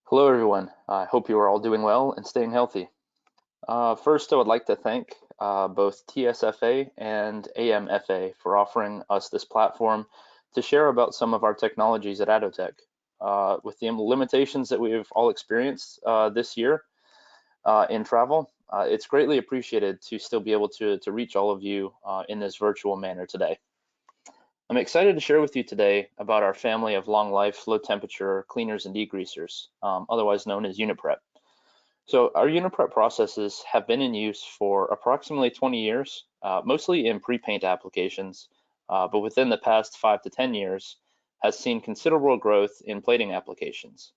Hello, everyone. I hope you are all doing well and staying healthy. First, I would like to thank both TSFA and AMFA for offering us this platform to share about some of our technologies at Atotech. With the limitations that we've all experienced this year in travel, it's greatly appreciated to still be able to reach all of you in this virtual manner today. I'm excited to share with you today about our family of long life, low temperature cleaners and degreasers, otherwise known as unit prep. So our unit prep processes have been in use for approximately 20 years, mostly in pre-paint applications, but within the past 5 to 10 years has seen considerable growth in plating applications.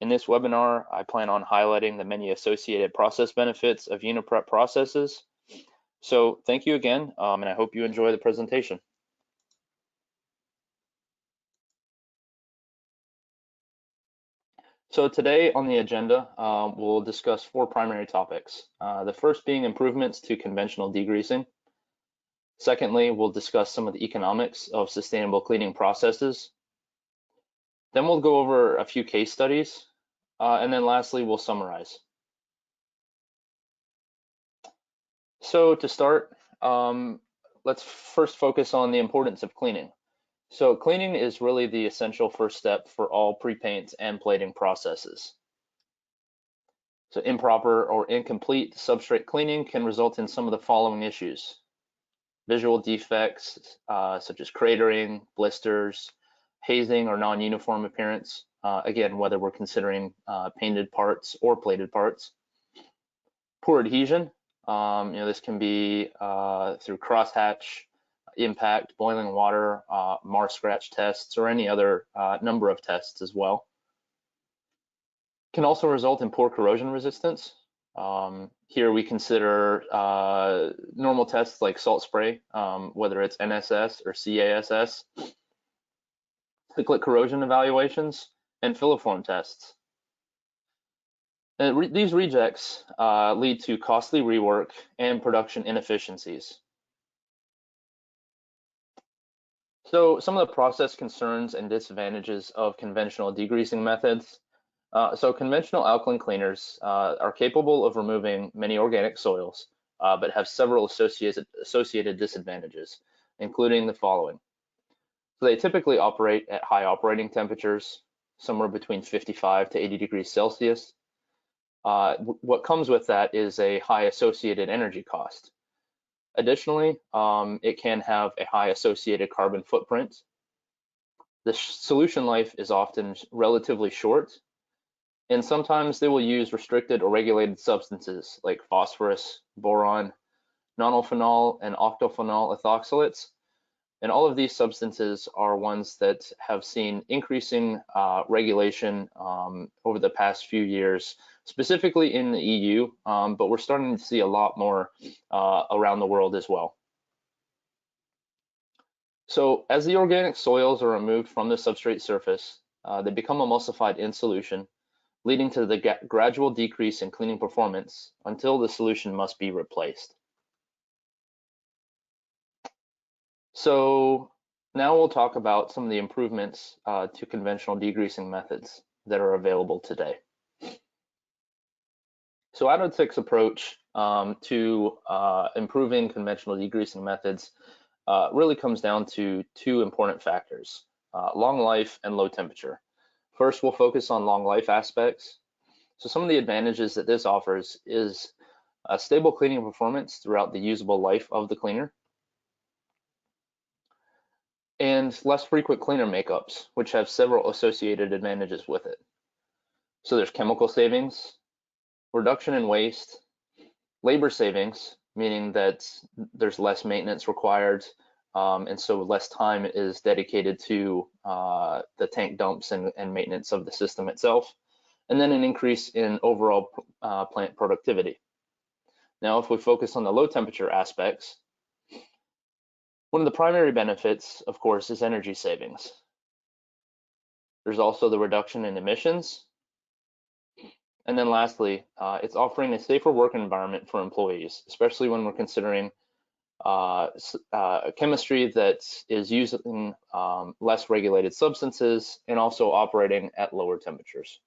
In this webinar, I plan on highlighting the many associated process benefits of unit prep processes. So thank you again, and I hope you enjoy the presentation. So today on the agenda, we'll discuss 4 primary topics. The first being improvements to conventional degreasing. Secondly, we'll discuss some of the economics of sustainable cleaning processes. Then we'll go over a few case studies. And then lastly, we'll summarize. So to start, let's first focus on the importance of cleaning. So cleaning is really the essential first step for all pre-paint and plating processes. So improper or incomplete substrate cleaning can result in some of the following issues. Visual defects, such as cratering, blisters, hazing or non-uniform appearance, again, whether we're considering painted parts or plated parts. Poor adhesion, this can be through crosshatch, impact, boiling water, mar scratch tests, or any other number of tests as well. Can also result in poor corrosion resistance. Here we consider normal tests like salt spray, whether it's NSS or CASS, cyclic corrosion evaluations, and filiform tests. And these rejects lead to costly rework and production inefficiencies. So some of the process concerns and disadvantages of conventional degreasing methods. So conventional alkaline cleaners are capable of removing many organic soils, but have several associated disadvantages, including the following. So they typically operate at high operating temperatures, somewhere between 55 to 80 degrees Celsius. What comes with that is a high associated energy cost. Additionally, it can have a high associated carbon footprint. The solution life is often relatively short, and sometimes they will use restricted or regulated substances like phosphorus, boron, nonylphenol, and octophenol ethoxylates. And all of these substances are ones that have seen increasing regulation over the past few years, specifically in the EU, but we're starting to see a lot more around the world as well. So as the organic soils are removed from the substrate surface, they become emulsified in solution, leading to the gradual decrease in cleaning performance until the solution must be replaced. So now we'll talk about some of the improvements to conventional degreasing methods that are available today. So Atotech's approach to improving conventional degreasing methods really comes down to 2 important factors, long life and low temperature. First, we'll focus on long life aspects. So some of the advantages that this offers is a stable cleaning performance throughout the usable life of the cleaner, and less frequent cleaner makeups, which have several associated advantages with it. So there's chemical savings, reduction in waste, labor savings, meaning that there's less maintenance required, and so less time is dedicated to the tank dumps and maintenance of the system itself, and then an increase in overall plant productivity. Now, if we focus on the low temperature aspects, one of the primary benefits, of course, is energy savings. There's also the reduction in emissions. And then lastly, it's offering a safer work environment for employees, especially when we're considering chemistry that is using less regulated substances and also operating at lower temperatures.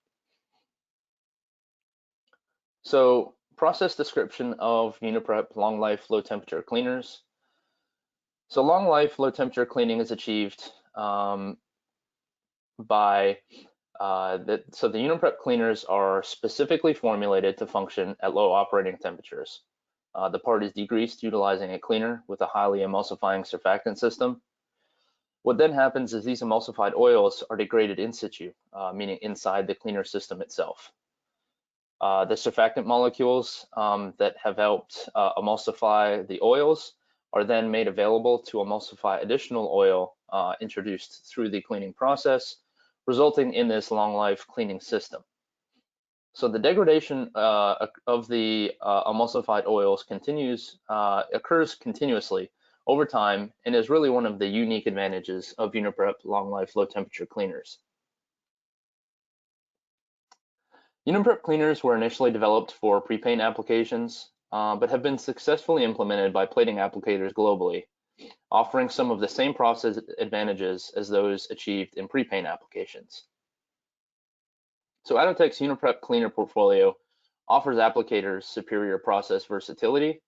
So process description of Uniprep long life low temperature cleaners. So long life low temperature cleaning is achieved by so the Uniprep cleaners are specifically formulated to function at low operating temperatures. The part is degreased utilizing a cleaner with a highly emulsifying surfactant system. What then happens is these emulsified oils are degraded in situ, meaning inside the cleaner system itself. The surfactant molecules that have helped emulsify the oils are then made available to emulsify additional oil introduced through the cleaning process, resulting in this long life cleaning system. So the degradation of the emulsified oils occurs continuously over time and is really one of the unique advantages of Uniprep long life low temperature cleaners. Uniprep cleaners were initially developed for pre-paint applications, but have been successfully implemented by plating applicators globally, offering some of the same process advantages as those achieved in pre-paint applications. So Atotech's Uniprep cleaner portfolio offers applicators superior process versatility.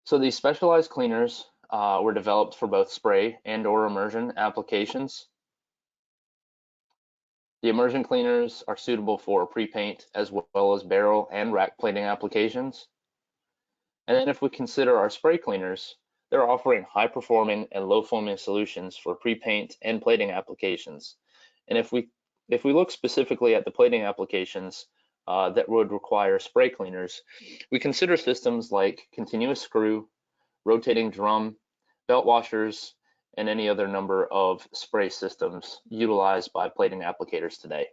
So these specialized cleaners were developed for both spray and/or immersion applications. The immersion cleaners are suitable for pre-paint as well as barrel and rack plating applications. And then if we consider our spray cleaners, they're offering high-performing and low-foaming solutions for pre-paint and plating applications. And if we look specifically at the plating applications that would require spray cleaners, we consider systems like continuous screw, rotating drum, belt washers, and any other number of spray systems utilized by plating applicators today.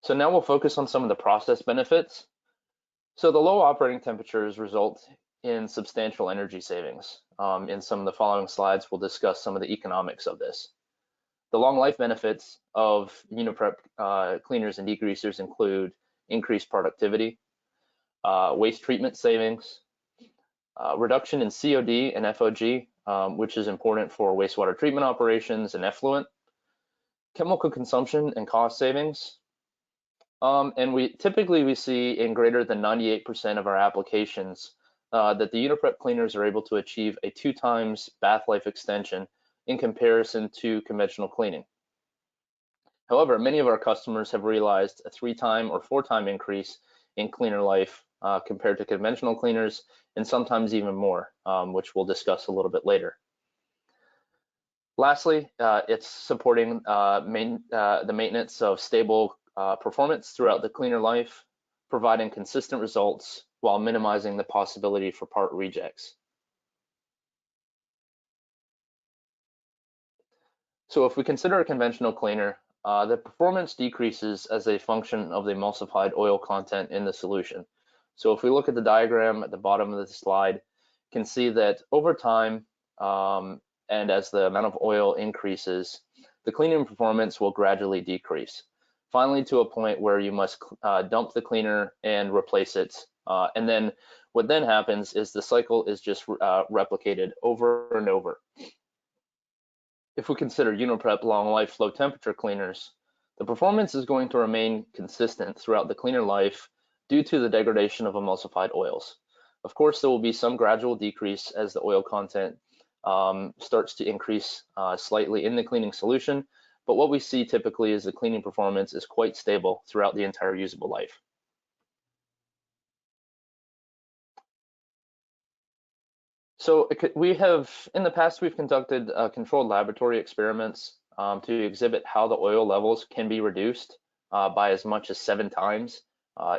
So now we'll focus on some of the process benefits. So the low operating temperatures result in substantial energy savings. In some of the following slides, we'll discuss some of the economics of this. The long life benefits of Uniprep cleaners and degreasers include increased productivity, waste treatment savings, reduction in COD and FOG, which is important for wastewater treatment operations and effluent, chemical consumption and cost savings, and we typically see in greater than 98% of our applications that the Uniprep cleaners are able to achieve a 2 times bath life extension in comparison to conventional cleaning. However, many of our customers have realized a 3-time or 4-time increase in cleaner life compared to conventional cleaners, and sometimes even more, which we'll discuss a little bit later. Lastly, it's supporting the maintenance of stable performance throughout the cleaner life, providing consistent results while minimizing the possibility for part rejects. So if we consider a conventional cleaner, the performance decreases as a function of the emulsified oil content in the solution. So if we look at the diagram at the bottom of the slide, you can see that over time, and as the amount of oil increases, the cleaning performance will gradually decrease, finally to a point where you must dump the cleaner and replace it. And then what then happens is the cycle is just replicated over and over. If we consider Uniprep long life low temperature cleaners, the performance is going to remain consistent throughout the cleaner life due to the degradation of emulsified oils. Of course, there will be some gradual decrease as the oil content starts to increase slightly in the cleaning solution, but what we see typically is the cleaning performance is quite stable throughout the entire usable life. So we have, in the past, we've conducted controlled laboratory experiments to exhibit how the oil levels can be reduced by as much as 7 times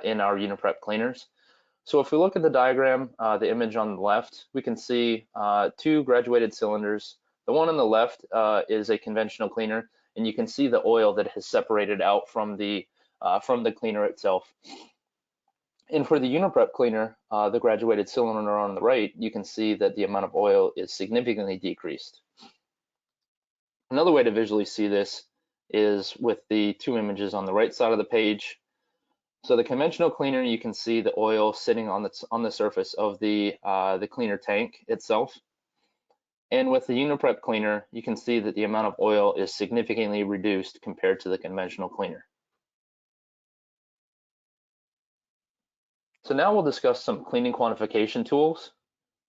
in our Uniprep cleaners. So if we look at the diagram, the image on the left, we can see 2 graduated cylinders. The one on the left is a conventional cleaner, and you can see the oil that has separated out from the cleaner itself. And for the Uniprep cleaner, the graduated cylinder on the right, you can see that the amount of oil is significantly decreased. Another way to visually see this is with the 2 images on the right side of the page. So the conventional cleaner, you can see the oil sitting on the surface of the cleaner tank itself. And with the Uniprep cleaner, you can see that the amount of oil is significantly reduced compared to the conventional cleaner. So now we'll discuss some cleaning quantification tools.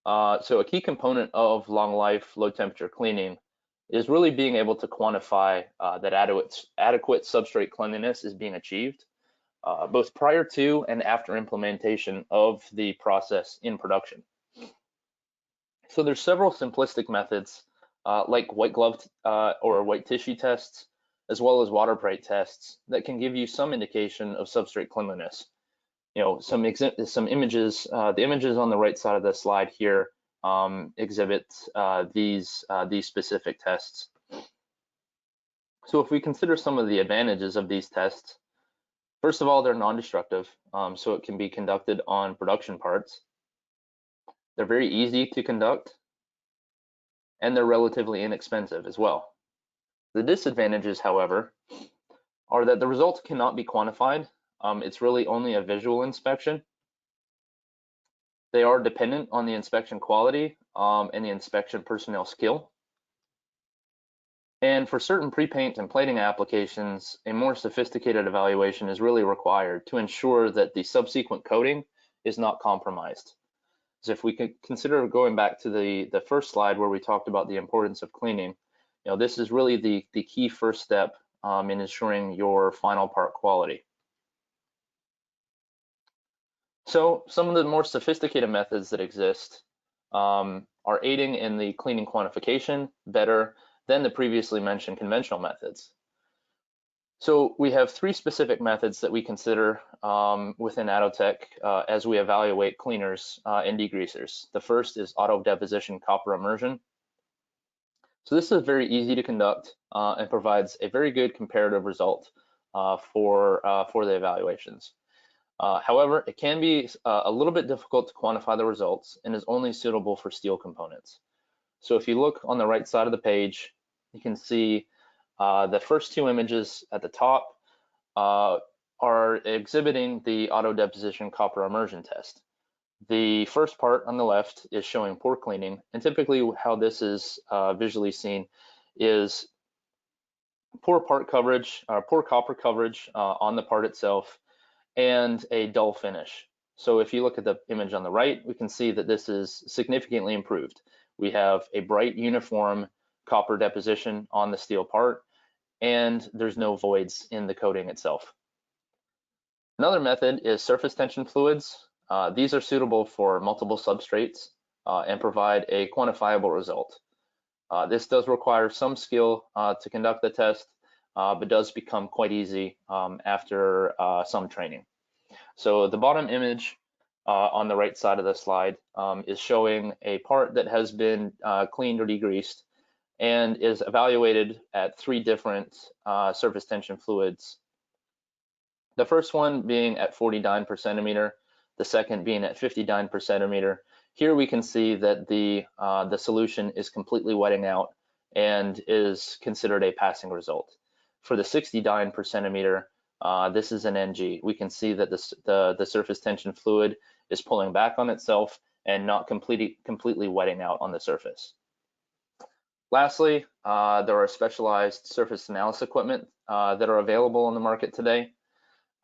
So a key component of long life, low temperature cleaning is really being able to quantify that adequate substrate cleanliness is being achieved, both prior to and after implementation of the process in production. So there's several simplistic methods like white glove or white tissue tests, as well as water bright tests that can give you some indication of substrate cleanliness. Some images, the images on the right side of the slide here exhibit these specific tests. So if we consider some of the advantages of these tests, first of all, they're non-destructive, so it can be conducted on production parts. They're very easy to conduct, and they're relatively inexpensive as well. The disadvantages, however, are that the results cannot be quantified. It's really only a visual inspection. They are dependent on the inspection quality and the inspection personnel skill. And for certain pre-paint and plating applications, a more sophisticated evaluation is really required to ensure that the subsequent coating is not compromised. So if we can consider going back to the first slide where we talked about the importance of cleaning, this is really the key first step in ensuring your final part quality. So some of the more sophisticated methods that exist are aiding in the cleaning quantification better than the previously mentioned conventional methods. So we have three specific methods that we consider within Atotech as we evaluate cleaners and degreasers. The first is auto deposition copper immersion. So this is very easy to conduct and provides a very good comparative result for the evaluations. However, it can be a little bit difficult to quantify the results and is only suitable for steel components. So if you look on the right side of the page, you can see the first two images at the top are exhibiting the auto deposition copper immersion test. The first part on the left is showing poor cleaning, and typically how this is visually seen is poor part coverage, poor copper coverage on the part itself, and a dull finish. So if you look at the image on the right, we can see that this is significantly improved. We have a bright uniform copper deposition on the steel part, and there's no voids in the coating itself. Another method is surface tension fluids. These are suitable for multiple substrates and provide a quantifiable result. This does require some skill to conduct the test, but does become quite easy after some training. So the bottom image on the right side of the slide is showing a part that has been cleaned or degreased and is evaluated at three different surface tension fluids. The first one being at 40 dyne per centimeter, the second being at 50 dyne per centimeter. Here we can see that the solution is completely wetting out and is considered a passing result. For the 60 dyne per centimeter, this is an NG. We can see that the surface tension fluid is pulling back on itself and not completely wetting out on the surface. Lastly, there are specialized surface analysis equipment that are available on the market today.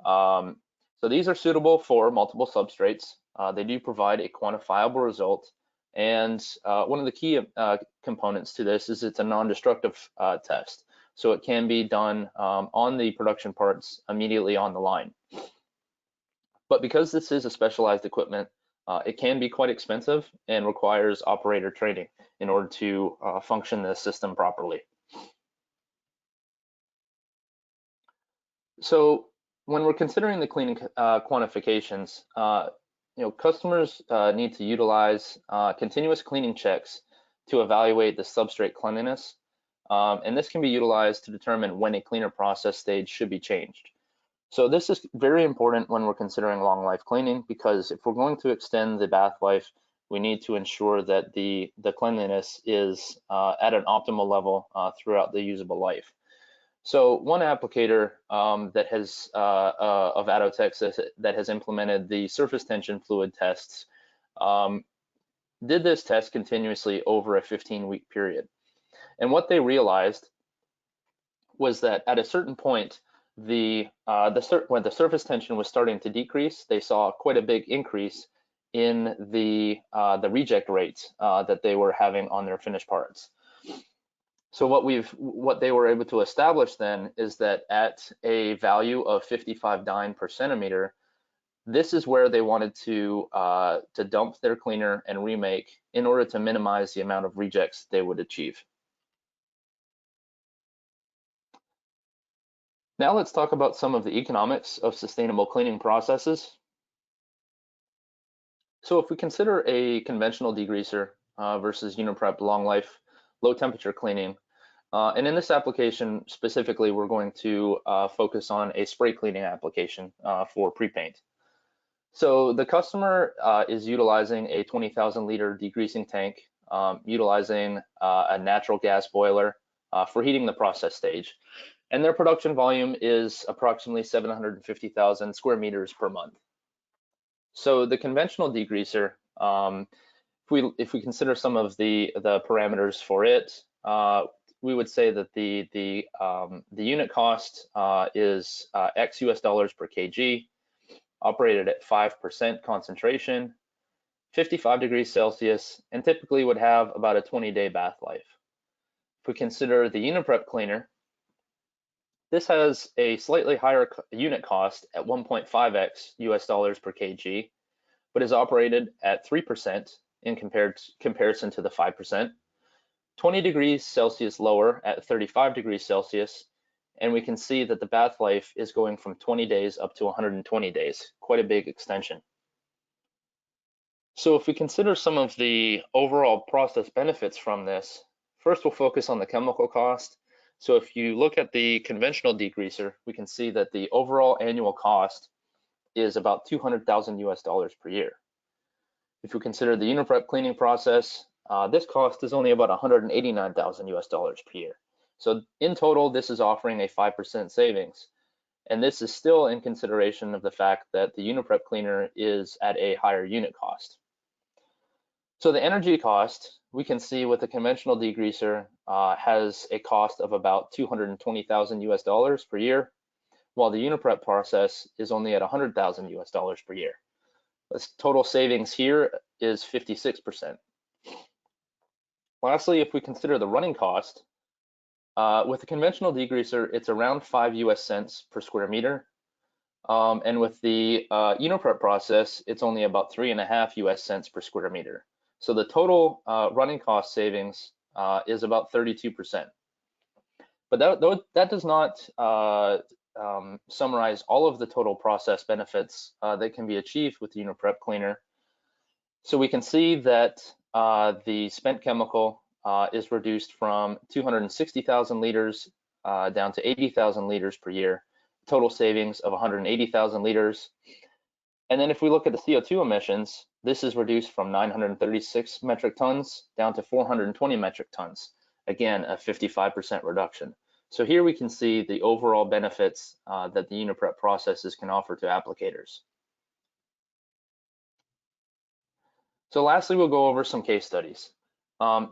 So these are suitable for multiple substrates. They do provide a quantifiable result, and one of the key components to this is it's a non-destructive test. So it can be done on the production parts immediately on the line. But because this is a specialized equipment, it can be quite expensive and requires operator training in order to function the system properly. So when we're considering the cleaning quantifications, customers need to utilize continuous cleaning checks to evaluate the substrate cleanliness. And this can be utilized to determine when a cleaner process stage should be changed. So this is very important when we're considering long life cleaning, because if we're going to extend the bath life, we need to ensure that the cleanliness is at an optimal level throughout the usable life. So one applicator that has of Atotech that has implemented the surface tension fluid tests did this test continuously over a 15-week period. And what they realized was that at a certain point, when the surface tension was starting to decrease, they saw quite a big increase in the reject rates that they were having on their finished parts. So what they were able to establish then is that at a value of 55 dyne per centimeter, this is where they wanted to dump their cleaner and remake in order to minimize the amount of rejects they would achieve. Now let's talk about some of the economics of sustainable cleaning processes. So if we consider a conventional degreaser versus Uniprep long life, low temperature cleaning, and in this application specifically, we're going to focus on a spray cleaning application for pre-paint. So the customer is utilizing a 20,000 liter degreasing tank, utilizing a natural gas boiler for heating the process stage. And their production volume is approximately 750,000 square meters per month. So the conventional degreaser, if we consider some of the parameters for it, we would say that the unit cost is X US dollars per kg, operated at 5% concentration, 55 degrees Celsius, and typically would have about a 20-day bath life. If we consider the Uniprep cleaner, this has a slightly higher unit cost at 1.5x US dollars per kg, but is operated at 3% in comparison to the 5%, 20 degrees Celsius lower at 35 degrees Celsius, and we can see that the bath life is going from 20 days up to 120 days, quite a big extension. So if we consider some of the overall process benefits from this, first we'll focus on the chemical cost. So if you look at the conventional degreaser, we can see that the overall annual cost is about 200,000 US dollars per year. If we consider the Uniprep cleaning process, this cost is only about 189,000 US dollars per year. So in total, this is offering a 5% savings. And this is still in consideration of the fact that the Uniprep cleaner is at a higher unit cost. So the energy cost, we can see with the conventional degreaser has a cost of about 220,000 US dollars per year, while the Uniprep process is only at 100,000 US dollars per year. The total savings here is 56%. Lastly, if we consider the running cost, with the conventional degreaser, it's around 5 US cents per square meter. And with the Uniprep process, it's only about 3.5 US cents per square meter. So the total running cost savings is about 32%. But that does not summarize all of the total process benefits that can be achieved with the Uniprep cleaner. So we can see that the spent chemical is reduced from 260,000 liters down to 80,000 liters per year, total savings of 180,000 liters. And then if we look at the CO2 emissions, this is reduced from 936 metric tons down to 420 metric tons. Again, a 55% reduction. So here we can see the overall benefits that the Uniprep processes can offer to applicators. So lastly, we'll go over some case studies.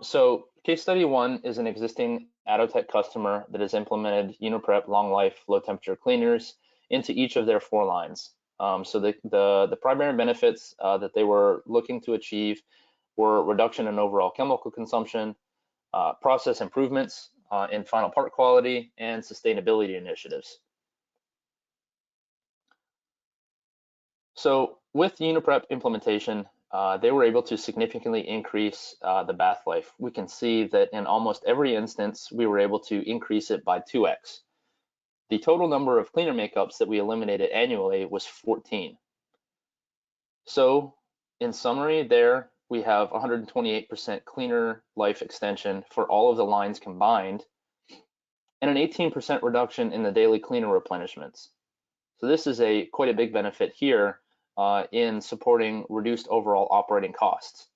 So case study 1 is an existing Atotech customer that has implemented Uniprep long life low temperature cleaners into each of their 4 lines. So the primary benefits that they were looking to achieve were reduction in overall chemical consumption, process improvements in final part quality, and sustainability initiatives. So with Uniprep implementation, they were able to significantly increase the bath life. We can see that in almost every instance, we were able to increase it by 2x. The total number of cleaner makeups that we eliminated annually was 14. So in summary, there we have 128% cleaner life extension for all of the lines combined, and an 18% reduction in the daily cleaner replenishments. So this is quite a big benefit here in supporting reduced overall operating costs.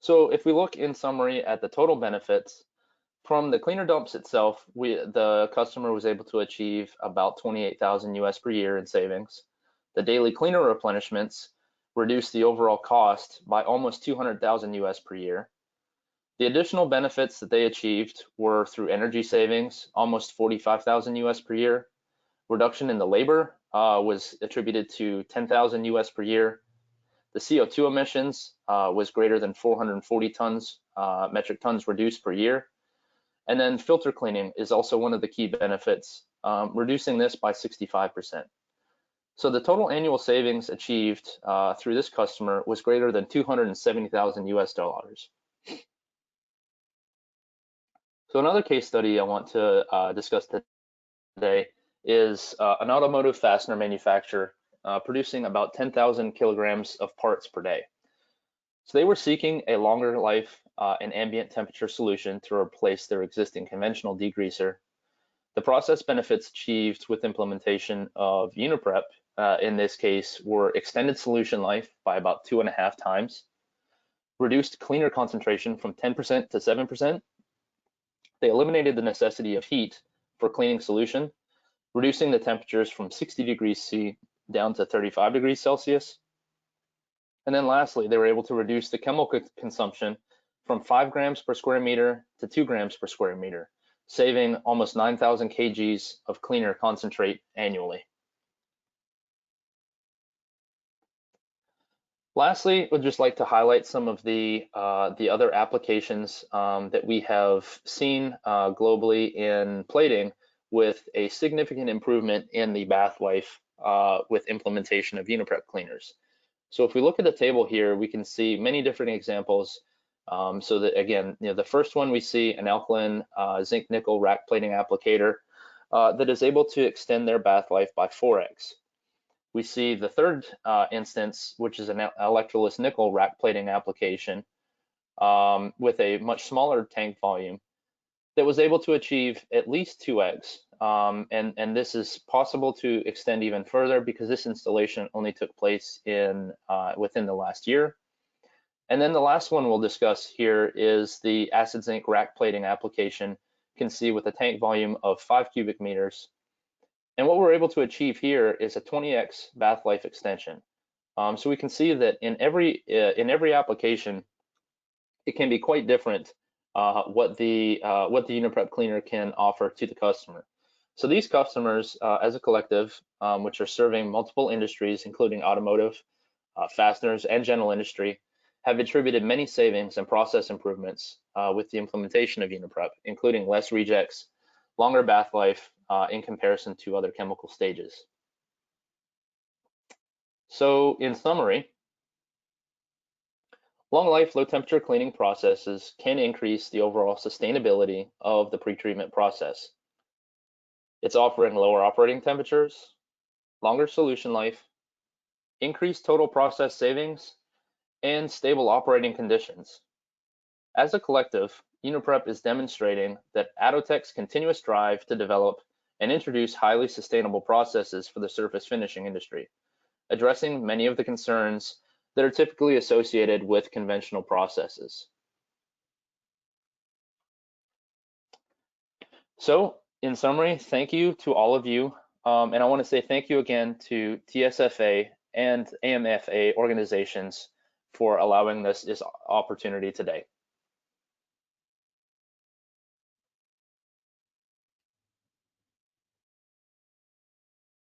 So if we look in summary at the total benefits, from the cleaner dumps itself, the customer was able to achieve about 28,000 US per year in savings. The daily cleaner replenishments reduced the overall cost by almost 200,000 US per year. The additional benefits that they achieved were through energy savings, almost 45,000 US per year. Reduction in the labor was attributed to 10,000 US per year. The CO2 emissions was greater than 440 tons, metric tons reduced per year. And then filter cleaning is also one of the key benefits, reducing this by 65%. So the total annual savings achieved through this customer was greater than 270,000 US dollars. So another case study I want to discuss today is an automotive fastener manufacturer producing about 10,000 kilograms of parts per day. So they were seeking a longer life and ambient temperature solution to replace their existing conventional degreaser. The process benefits achieved with implementation of Uniprep in this case were extended solution life by about 2.5 times, reduced cleaner concentration from 10% to 7%. They eliminated the necessity of heat for cleaning solution, reducing the temperatures from 60 degrees C down to 35 degrees Celsius. And then lastly, they were able to reduce the chemical consumption from 5 grams per square meter to 2 grams per square meter, saving almost 9,000 kgs of cleaner concentrate annually. Lastly, we'd just like to highlight some of the other applications that we have seen globally in plating with a significant improvement in the bath life with implementation of Uniprep cleaners. So if we look at the table here, we can see many different examples. So that again, the first one we see an alkaline zinc nickel rack plating applicator that is able to extend their bath life by 4x. We see the third instance, which is an electroless nickel rack plating application with a much smaller tank volume that was able to achieve at least 2x. And this is possible to extend even further because this installation only took place in within the last year. And then the last one we'll discuss here is the acid zinc rack plating application. You can see with a tank volume of 5 cubic meters. And what we're able to achieve here is a 20x bath life extension. So we can see that in every application, it can be quite different what the Uniprep cleaner can offer to the customer. So these customers, as a collective, which are serving multiple industries, including automotive, fasteners, and general industry, have attributed many savings and process improvements with the implementation of Uniprep, including less rejects, longer bath life in comparison to other chemical stages. So in summary, long life, low temperature cleaning processes can increase the overall sustainability of the pretreatment process. It's offering lower operating temperatures, longer solution life, increased total process savings, and stable operating conditions. As a collective, Uniprep is demonstrating that Atotech's continuous drive to develop and introduce highly sustainable processes for the surface finishing industry, addressing many of the concerns that are typically associated with conventional processes. So, in summary, thank you to all of you, and I want to say thank you again to TSFA and AMFA organizations for allowing this opportunity today.